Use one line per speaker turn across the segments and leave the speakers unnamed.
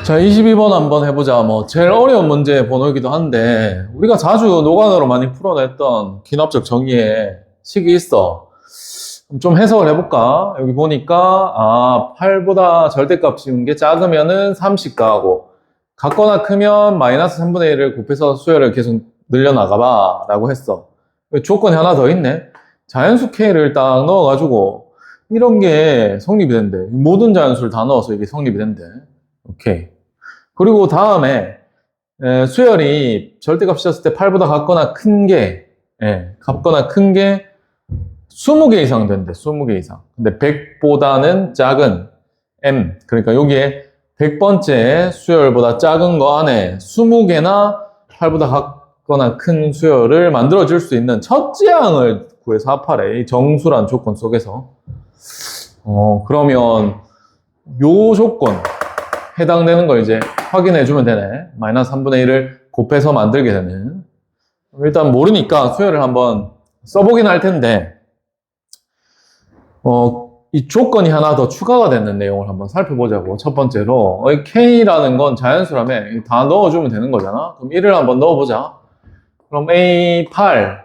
자, 22번 한번 해보자. 뭐, 제일 어려운 문제 번호이기도 한데, 우리가 자주 노관으로 많이 풀어냈던 기납적 정의의 식이 있어. 좀 해석을 해볼까? 여기 보니까, 8보다 절대값 씌운 게 작으면은 30 가하고, 같거나 크면 마이너스 3분의 1을 곱해서 수열을 계속 늘려나가봐. 라고 했어. 조건이 하나 더 있네. 자연수 K를 딱 넣어가지고, 이런 게 성립이 된대. 모든 자연수를 다 넣어서 이게 성립이 된대. 오케이. 그리고 다음에 수열이 절대값 씌웠을 때 8보다 같거나 큰 게, 같거나 큰 게 20개 이상 된대. 20개 이상. 근데 100보다는 작은 M. 그러니까 여기에 100번째 수열보다 작은 거 안에 20개나 8보다 같거나 큰 수열을 만들어줄 수 있는 첫째 항을 구해서 합하래. 이 정수란 조건 속에서. 그러면 요 조건 해당되는 거 이제 확인해 주면 되네. 마이너스 3분의 1을 곱해서 만들게 되는. 일단 모르니까 수열을 한번 써보긴 할 텐데, 이 조건이 하나 더 추가가 되는 내용을 한번 살펴보자고. 첫 번째로, K라는 건 자연수라며 다 넣어주면 되는 거잖아. 그럼 1을 한번 넣어보자. 그럼 A8,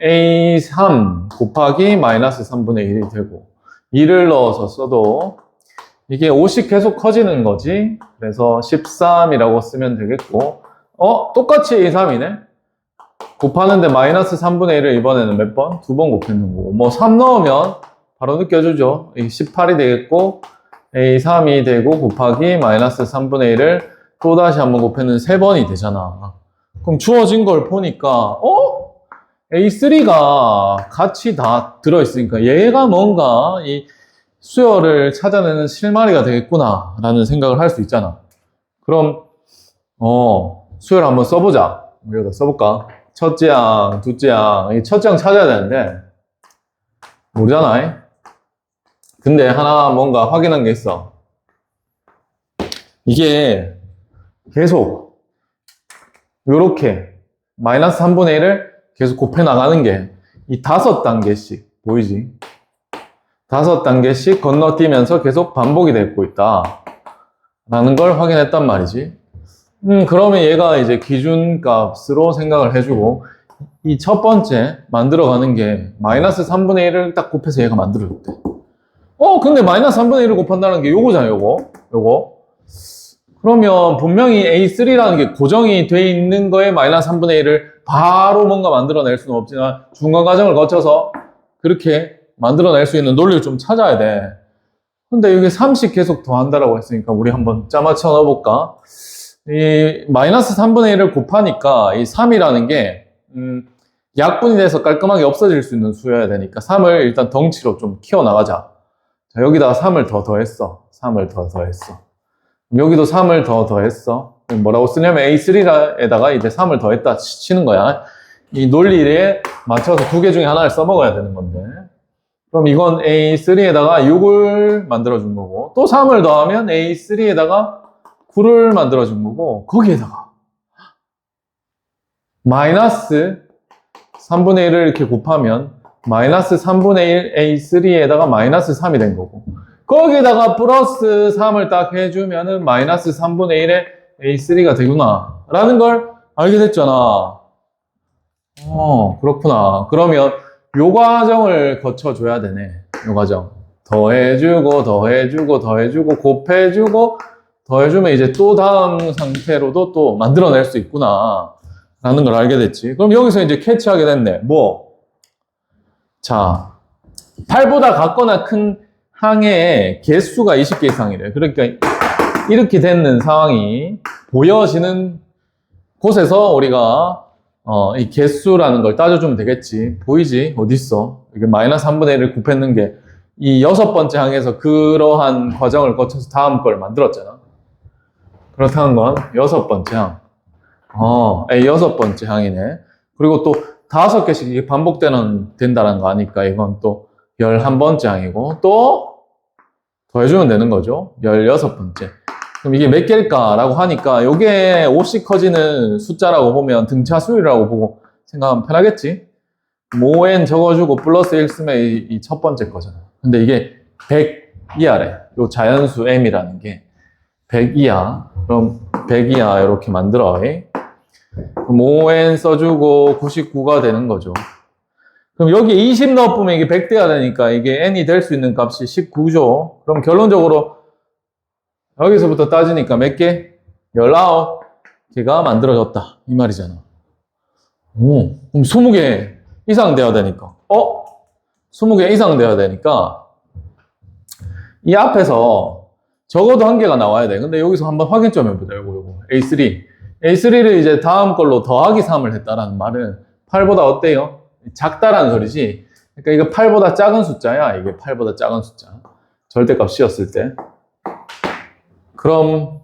A3 곱하기 마이너스 3분의 1이 되고, 2를 넣어서 써도 이게 5씩 계속 커지는 거지. 그래서 13이라고 쓰면 되겠고, 똑같이 A3이네? 곱하는데 마이너스 3분의 1을 이번에는 몇 번? 2번 곱했는 거고. 뭐 3 넣으면 바로 느껴지죠. 18이 되겠고, A3이 되고, 곱하기 마이너스 3분의 1을 또다시 한번 곱했는 3번이 되잖아. 그럼 주어진 걸 보니까, A3가 같이 다 들어있으니까 얘가 뭔가 이 수열을 찾아내는 실마리가 되겠구나 라는 생각을 할 수 있잖아. 그럼 수열 한번 써보자. 여기다 써볼까? 첫째 항, 둘째 항. 이 첫째 항 찾아야 되는데 모르잖아. 근데 하나 뭔가 확인한 게 있어. 이게 계속 요렇게 마이너스 3분의 1을 계속 곱해 나가는 게 이 5단계씩 보이지? 5단계씩 건너뛰면서 계속 반복이 되고 있다 라는 걸 확인했단 말이지. 그러면 얘가 이제 기준값으로 생각을 해주고 이 첫 번째 만들어가는 게 마이너스 3분의 1을 딱 곱해서 얘가 만들어줬대. 근데 마이너스 3분의 1을 곱한다는 게 요거잖아. 요거. 그러면 분명히 A3라는 게 고정이 돼 있는 거에 마이너스 3분의 1을 바로 뭔가 만들어낼 수는 없지만 중간 과정을 거쳐서 그렇게 만들어낼 수 있는 논리를 좀 찾아야 돼. 근데 여기 30 계속 더한다라고 했으니까 우리 한번 짜맞춰 넣어볼까? 이 마이너스 3분의 1을 곱하니까 이 3이라는 게 약분이 돼서 깔끔하게 없어질 수 있는 수여야 되니까 3을 일단 덩치로 좀 키워나가자. 자, 여기다가 3을 더 더했어. 3을 더 더했어. 여기도 3을 더 더했어. 뭐라고 쓰냐면 A3에다가 이제 3을 더했다 치는 거야. 이 논리에 맞춰서 두 개 중에 하나를 써먹어야 되는 건데. 그럼 이건 A3에다가 6을 만들어준 거고, 또 3을 더하면 A3에다가 9를 만들어준 거고, 거기에다가 마이너스 3분의 1을 이렇게 곱하면 마이너스 3분의 1 A3에다가 마이너스 3이 된 거고, 거기에다가 플러스 3을 딱 해주면은 마이너스 3분의 1의 A3가 되구나 라는 걸 알게 됐잖아. 그렇구나. 그러면 요 과정을 거쳐줘야 되네. 요 과정. 더해주고, 더해주고, 더해주고, 곱해주고, 더해주면 이제 또 다음 상태로도 또 만들어낼 수 있구나 라는 걸 알게 됐지. 그럼 여기서 이제 캐치하게 됐네. 뭐? 자, 8보다 같거나 큰 항의 개수가 20개 이상이래. 그러니까 이렇게 되는 상황이 보여지는 곳에서 우리가 이 개수라는 걸 따져주면 되겠지. 보이지? 어딨어? 이게 마이너스 3분의 1을 곱했는 게 이 6번째 항에서 그러한 과정을 거쳐서 다음 걸 만들었잖아. 그렇다는 건 6번째 항. 6번째 항이네. 그리고 또 5개씩 반복된다는 거 아니까 이건 또 11번째 항이고 또 더해주면 되는 거죠. 16번째. 그럼 이게 몇 개일까라고 하니까 이게 5씩 커지는 숫자라고 보면 등차 수율이라고 보고 생각하면 편하겠지. 모엔 적어주고 플러스 1 쓰면 이 첫 번째 거잖아. 근데 이게 100 이하래. 요 자연수 m이라는 게 100이야. 그럼 100이야. 이렇게 만들어. 그럼 5n 써주고 99가 되는 거죠. 그럼 여기 20 넣어보면 이게 100대가 되니까 이게 n이 될 수 있는 값이 19죠. 그럼 결론적으로 여기서부터 따지니까 몇 개? 19개가 만들어졌다. 이 말이잖아. 오, 그럼 20개 이상 돼야 되니까. 20개 이상 돼야 되니까 이 앞에서 적어도 한 개가 나와야 돼. 근데 여기서 한번 확인 좀 해보자. 요거. A3. A3를 이제 다음 걸로 더하기 3을 했다라는 말은 8보다 어때요? 작다라는 소리지. 그러니까 이거 8보다 작은 숫자야. 이게 8보다 작은 숫자. 절대값 씌웠을 때. 그럼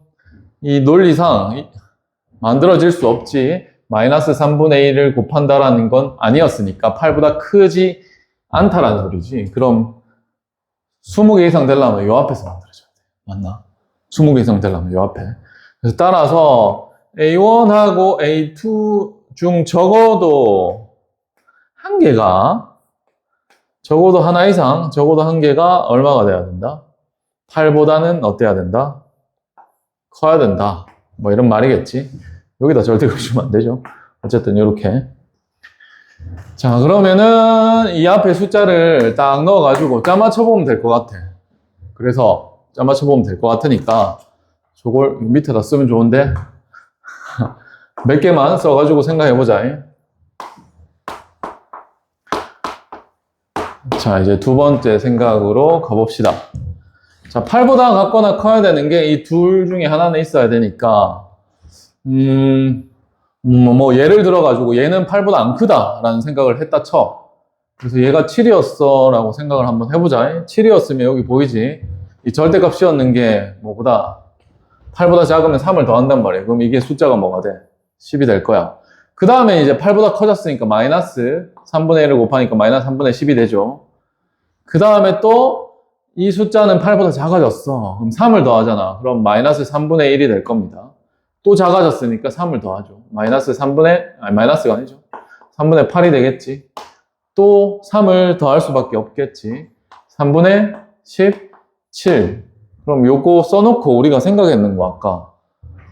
이 논리상 만들어질 수 없지. 마이너스 3분의 1을 곱한다라는 건 아니었으니까 8보다 크지 않다라는 소리지. 그럼 20개 이상 되려면 요 앞에서 만들어줘야 돼. 맞나? 20개 이상 되려면 요 앞에. 그래서 따라서 A1하고 A2 중 적어도 한 개가, 적어도 하나 이상, 적어도 한 개가 얼마가 돼야 된다? 8보다는 어때야 된다? 커야 된다. 뭐 이런 말이겠지. 여기다 절대 그러시면 안 되죠. 어쨌든 이렇게. 자, 그러면은 이 앞에 숫자를 딱 넣어가지고 짜 맞춰보면 될 것 같아. 그래서 짜 맞춰보면 될 것 같으니까 저걸 밑에다 쓰면 좋은데 몇 개만 써가지고 생각해보자. 자, 이제 두 번째 생각으로 가봅시다. 자, 8보다 같거나 커야 되는 게 이 둘 중에 하나는 있어야 되니까 뭐 예를 들어가지고 얘는 8보다 안 크다라는 생각을 했다 쳐. 그래서 얘가 7이었어 라고 생각을 한번 해보자. 7이었으면 여기 보이지? 이 절대값 씌웠는 게 뭐보다 8보다 작으면 3을 더한단 말이에요. 그럼 이게 숫자가 뭐가 돼? 10이 될 거야. 그 다음에 이제 8보다 커졌으니까 마이너스 3분의 1을 곱하니까 마이너스 3분의 10이 되죠. 그 다음에 또 이 숫자는 8보다 작아졌어. 그럼 3을 더하잖아. 그럼 마이너스 3분의 1이 될 겁니다. 또 작아졌으니까 3을 더하죠. 마이너스 3분의, 아니 마이너스가 아니죠. 3분의 8이 되겠지. 또 3을 더할 수밖에 없겠지. 3분의 17. 그럼 요거 써놓고 우리가 생각했는 거 아까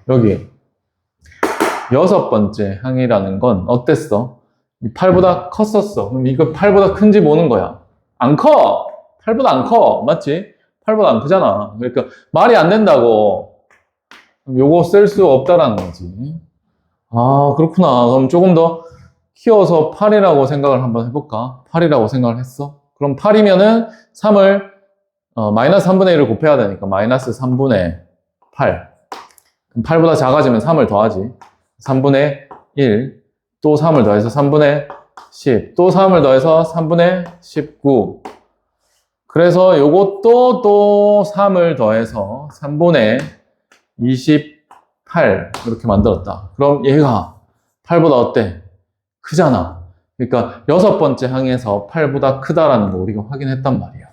여기 여섯 번째 항이라는 건 어땠어? 이 8보다 컸었어. 그럼 이거 8보다 큰지 보는 거야. 안 커! 8보다 안 커. 맞지? 8보다 안 크잖아. 그러니까 말이 안 된다고. 요거 쓸 수 없다라는 거지. 아, 그렇구나. 그럼 조금 더 키워서 8이라고 생각을 한번 해볼까? 8이라고 생각을 했어? 그럼 8이면은 3을, 마이너스 3분의 1을 곱해야 되니까 마이너스 3분의 8. 그럼 8보다 작아지면 3을 더하지. 3분의 1. 또 3을 더해서 3분의 10. 또 3을 더해서 3분의 19. 그래서 요것도 또 3을 더해서 3분의 28 이렇게 만들었다. 그럼 얘가 8보다 어때? 크잖아. 그러니까 여섯 번째 항에서 8보다 크다라는 거 우리가 확인했단 말이야.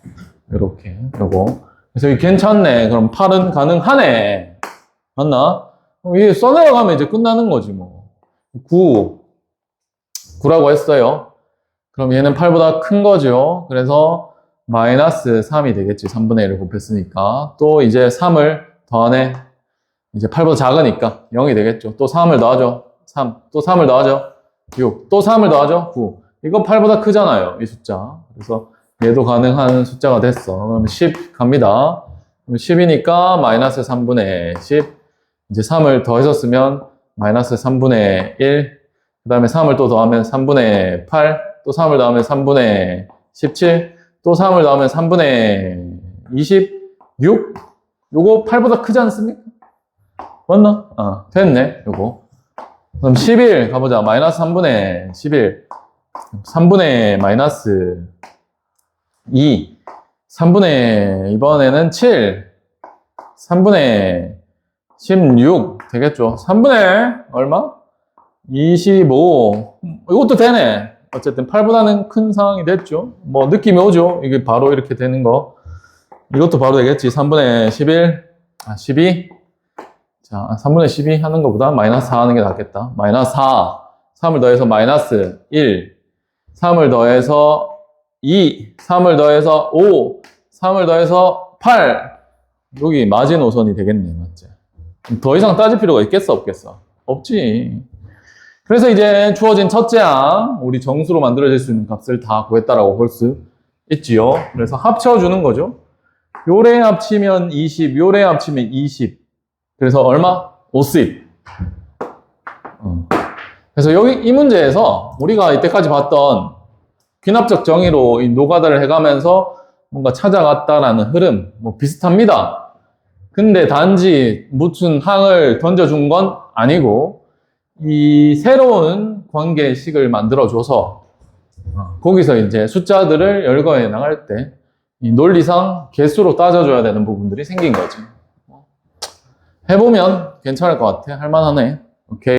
이렇게 요거. 그래서 이게 괜찮네. 그럼 8은 가능하네. 맞나? 이게 써내려가면 이제 끝나는 거지 뭐. 9라고 했어요. 그럼 얘는 8보다 큰 거죠. 그래서 마이너스 3이 되겠지. 3분의 1을 곱했으니까. 또 이제 3을 더하네. 이제 8보다 작으니까 0이 되겠죠. 또 3을 더하죠. 3. 또 3을 더하죠. 6. 또 3을 더하죠. 9. 이거 8보다 크잖아요. 이 숫자. 그래서 얘도 가능한 숫자가 됐어. 그럼 10 갑니다. 10이니까 마이너스 3분의 10. 이제 3을 더해서 쓰면 마이너스 3분의 1. 그 다음에 3을 또 더하면 3분의 8. 또 3을 더하면 3분의 17. 또 3을 더하면 3분의 26. 요거 8보다 크지 않습니까? 맞나? 됐네. 요거. 그럼 11 가보자. 마이너스 3분의 11. 3분의 마이너스 2. 3분의 이번에는 7. 3분의 16 되겠죠. 3분의 얼마? 25. 이것도 되네. 어쨌든 8보다는 큰 상황이 됐죠. 뭐 느낌이 오죠. 이게 바로 이렇게 되는 거. 이것도 바로 되겠지. 3분의 11. 12. 자, 3분의 12 하는 것보다 마이너스 4 하는 게 낫겠다. 마이너스 4. 3을 더해서 마이너스 1. 3을 더해서 2. 3을 더해서 5. 3을 더해서 8. 여기 마지노선이 되겠네. 맞지? 더 이상 따질 필요가 있겠어, 없겠어? 없지. 그래서 이제 주어진 첫째 항, 우리 정수로 만들어질 수 있는 값을 다 구했다라고 볼 수 있지요. 그래서 합쳐주는 거죠. 요래 합치면 20, 요래 합치면 20. 그래서 얼마? 50. 그래서 여기 이 문제에서 우리가 이때까지 봤던 귀납적 정의로 이 노가다를 해가면서 뭔가 찾아갔다라는 흐름, 뭐 비슷합니다. 근데 단지 무슨 항을 던져준 건 아니고, 이 새로운 관계식을 만들어줘서, 거기서 이제 숫자들을 열거해 나갈 때, 이 논리상 개수로 따져줘야 되는 부분들이 생긴 거지. 해보면 괜찮을 것 같아. 할만하네. 오케이.